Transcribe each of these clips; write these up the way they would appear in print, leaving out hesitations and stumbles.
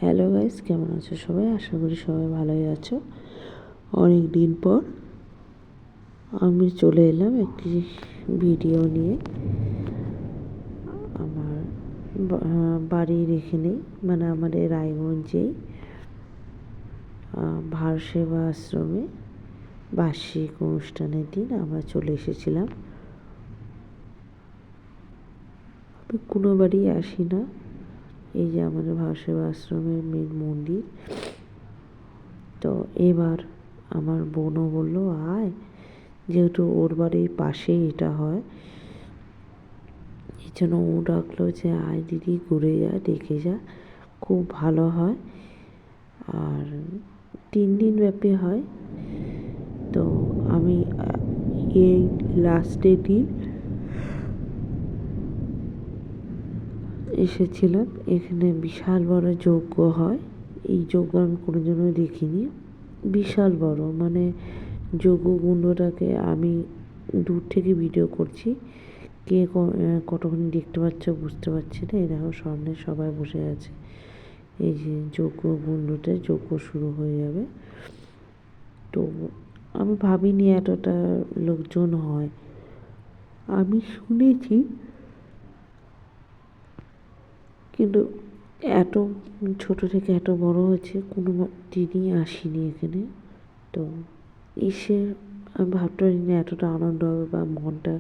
Hello guys, কেমন আছো সবাই? আশা করি সবাই ভালোই আছো। অনেক দিন পর আমি চলে এলাম একটি ভিডিও নিয়ে। আমার বাড়ির এখানেই, মানে আমাদের রায়গঞ্জেই ভারসেবা আশ্রমে বার্ষিক অনুষ্ঠানের দিন আমরা চলে এসেছিলাম। আমি কোনো বাড়ি আসি না, এই যে আমাদের ভারসেবা আশ্রমের মেন মন্দির। তো এবার আমার বোনও বললো আয়, যেহেতু ওর বাড়ির পাশেই এটা হয়, এই জন্য ও ডাকলো যে আয় দিদি, ঘুরে যা, দেখে যা, খুব ভালো হয়। আর 3 দিন ব্যাপী হয়। তো আমি এই লাস্টের দিন এসেছিলাম। এখানে বিশাল বড় যজ্ঞ হয়। এই যজ্ঞ আমি কোনোদিনও দেখিনি। বিশাল বড়, মানে যজ্ঞকুণ্ডটাকে আমি দূর থেকে ভিডিও করছি, কে কতখানি দেখতে পাচ্ছ বুঝতে পারছি না। এই দেখো সামনে সবাই বসে আছে। এই যে যজ্ঞকুণ্ডতে যজ্ঞ শুরু হয়ে যাবে। তো আমি ভাবিনি এতটা লোকজন হয়। আমি শুনেছি, কিন্তু এত ছোট থেকে এত বড় হয়েছে কোনো দিনই আসিনি এখানে। তো এসে আমি ভাবতে পারিনি এতটা আনন্দ হবে বা মনটা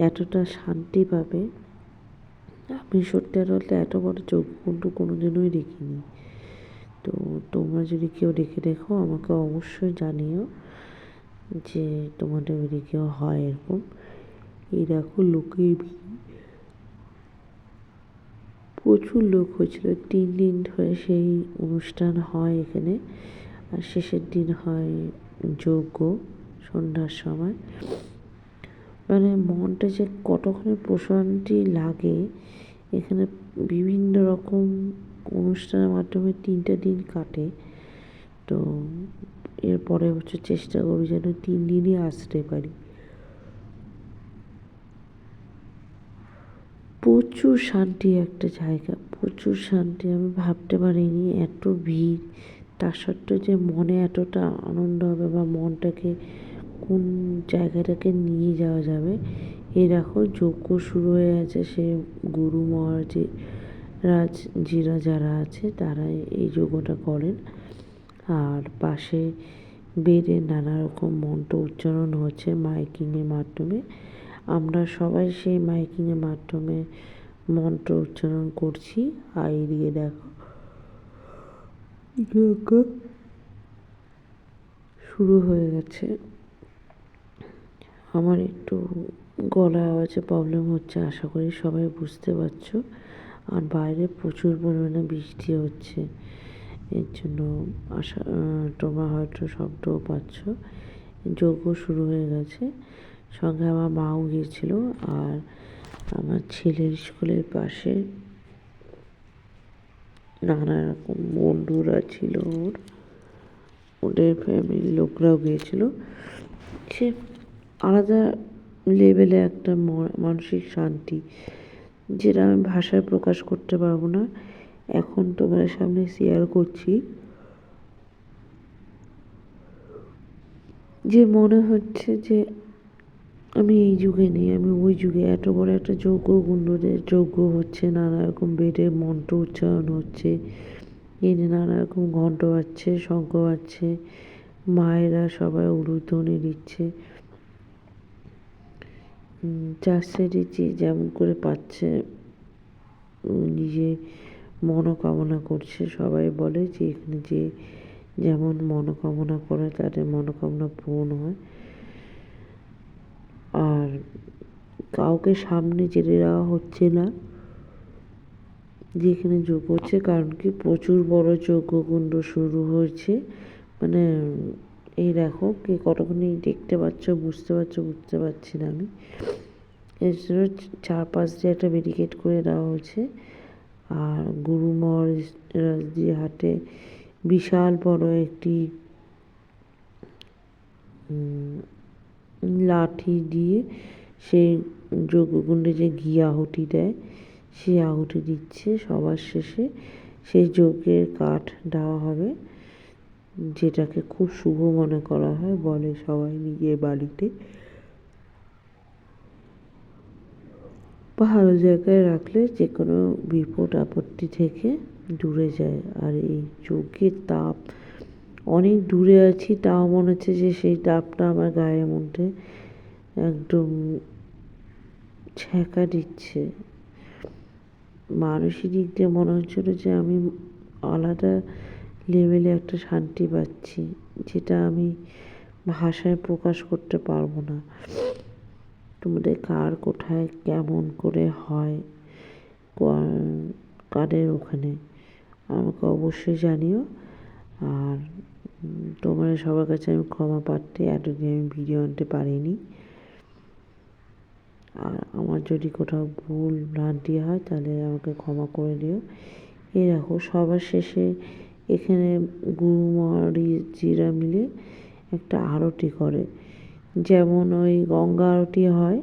এতটা শান্তি পাবে। আমি সত্যি বলতে এত বড় যজ্ঞকুণ্ড কোনোদিনই দেখিনি। তো তোমরা যদি কেউ দেখো আমাকে অবশ্যই জানিও যে তোমাদের ওইদিকেও হয় এরকম। এই দেখো লোকের ভিড়, প্রচুর লোক হয়েছিল। 3 দিন ধরে সেই অনুষ্ঠান হয় এখানে। আর শেষের দিন হয় যজ্ঞ সন্ধ্যার সময়। মানে মনটা যে কতখানি প্রশান্তি লাগে। এখানে বিভিন্ন রকম অনুষ্ঠানের মাধ্যমে 3টা দিন কাটে। তো এর পরের বছর চেষ্টা করবো যেন 3 দিনই আসতে পারি। প্রচুর শান্তি একটা জায়গা, প্রচুর শান্তি। আমি ভাবতে পারিনি এত ভিড়, তার সত্ত্বেও যে মনে এতটা আনন্দ হবে বা মনটাকে কোন জায়গাটাকে নিয়ে যাওয়া যাবে। এই দেখো যজ্ঞ শুরু হয়ে গেছে। সে গুরু মহারাজ রাজজিরা যারা আছে তারাই এই যজ্ঞটা করেন। আর পাশে বেদে নানা রকম মন্ত্র উচ্চারণ হচ্ছে মাইকিংয়ের মাধ্যমে। আমরা সবাই সেই মাইকিংয়ের মাধ্যমে মন্ত্র উচ্চারণ করছি। আর এদিকে দেখো যজ্ঞ শুরু হয়ে গেছে। আমার একটু গলায় আওয়াজে প্রবলেম হচ্ছে, আশা করি সবাই বুঝতে পারছো। আর বাইরে প্রচুর পরিমাণে বৃষ্টি হচ্ছে, এর জন্য তোমরা হয়তো শব্দও পাচ্ছ। যজ্ঞ শুরু হয়ে গেছে। সঙ্গে আমার মাও গিয়েছিল। আর আমার ছেলের স্কুলের পাশে নানা রকম বন্ধুরা ছিল, ওদের ফ্যামিলির লোকরাও গিয়েছিল। সে আলাদা লেভেলে একটা মানসিক শান্তি, যেটা আমি ভাষায় প্রকাশ করতে পারবো না। এখন তোমাদের সামনে শেয়ার করছি, যে মনে হচ্ছে যে আমি এই যুগে নেই, আমি ওই যুগে। এত বড় একটা যজ্ঞকুণ্ডতে যজ্ঞ হচ্ছে, নানা রকম বেদের মন্ত্র উচ্চারণ হচ্ছে, এই নানা রকম ঘণ্ট বাজছে, শঙ্খ বাজছে, মায়েরা সবাই উলুধ্বনি দিচ্ছে। যার সাইডে যে যেমন করে পাচ্ছে নিজে মনোকামনা করছে। সবাই বলে যে এখানে যে যেমন মনোকামনা করে তাদের মনোকামনা পূরণ হয়। আর কাউকে সামনে যেতে দেওয়া হচ্ছে না যেখানে যজ্ঞ হচ্ছে, কারণ কি প্রচুর বড় যজ্ঞকুণ্ড শুরু হয়েছে। মানে এই দেখো কে কতখানি দেখতে পাচ্ছ বুঝতে পারছি না আমি। এর জন্য চারপাশ দিয়ে একটা ব্যারিকেড করে দেওয়া হয়েছে। আর গুরু মহারাজ হাতে বিশাল বড় একটি লাঠি দিয়ে সেই যজ্ঞকুণ্ডে যে ঘি আহুতি দেয়, সেই আহুতি দিচ্ছে সবার শেষে। সেই যজ্ঞের কাঠ দেওয়া হবে, যেটাকে খুব শুভ মনে করা হয়, বলে সবাই নিজের বাড়িতে ভালো জায়গায় রাখলে যে কোনো বিপদ আপত্তি থেকে দূরে যায়। আর এই যজ্ঞের তাপ, অনেক দূরে আছি তাও মনে হচ্ছে যে সেই তাপটা আমার গায়ের মধ্যে একদম ছ্যাঁকা দিচ্ছে। মানসিক দিক দিয়ে মনে হচ্ছিল যে আমি আলাদা লেভেলে একটা শান্তি পাচ্ছি, যেটা আমি ভাষায় প্রকাশ করতে পারবো না। তোমাদের কার কোথায় কেমন করে হয়, কাদের ওখানে আমাকে অবশ্যই জানিও। আর তোমরা সবার কাছে আমি ক্ষমা প্রার্থী, এতদিন আমি ভিডিও আনতে পারিনি। আর আমার যদি কোথাও ভুল ভ্রান্তি হয় তাহলে আমাকে ক্ষমা করে দিও। এই দেখো সবার শেষে এখানে গুরু মহারাজজিরা মিলে একটা আরতি করে, যেমন ওই গঙ্গা আরতি হয়,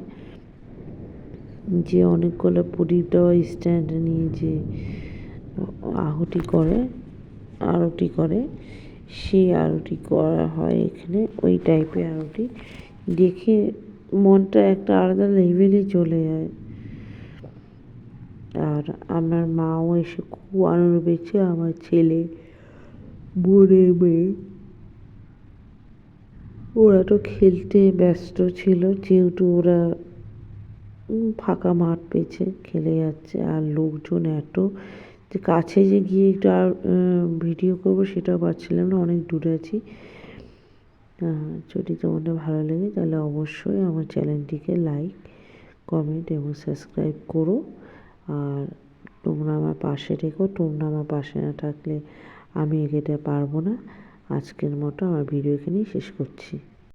যে অনেকগুলো প্রদীপ দেওয়া স্ট্যান্ড নিয়ে যে আরতি করে সেই আরতি করা হয় এখানে। ওই টাইপের আরতি দেখে মনটা একটা আলাদা লেভেলে চলে যায়। আর আমার মাও এসে খুব আনন্দ পেয়েছে, আমার ছেলে, বোনের মেয়ে, ওরা তো খেলতে ব্যস্ত ছিল, যেহেতু ওরা ফাঁকা মাঠ পেয়েছে খেলে যাচ্ছে। আর লোকজন এত যে কাছে যে গিয়ে একটু আর ভিডিও করবো সেটাও পারছিলাম না, অনেক দূরে আছি। যদি তোমাদের ভালো লাগে তাহলে অবশ্যই আমার চ্যানেলটিকে লাইক, কমেন্ট এবং সাবস্ক্রাইব করো। আর তোমরা আমার পাশে থেকো, তোমরা আমার পাশে না থাকলে আমি এগোতে পারবো না। আজকের মতো আমার ভিডিও এখানেই শেষ করছি।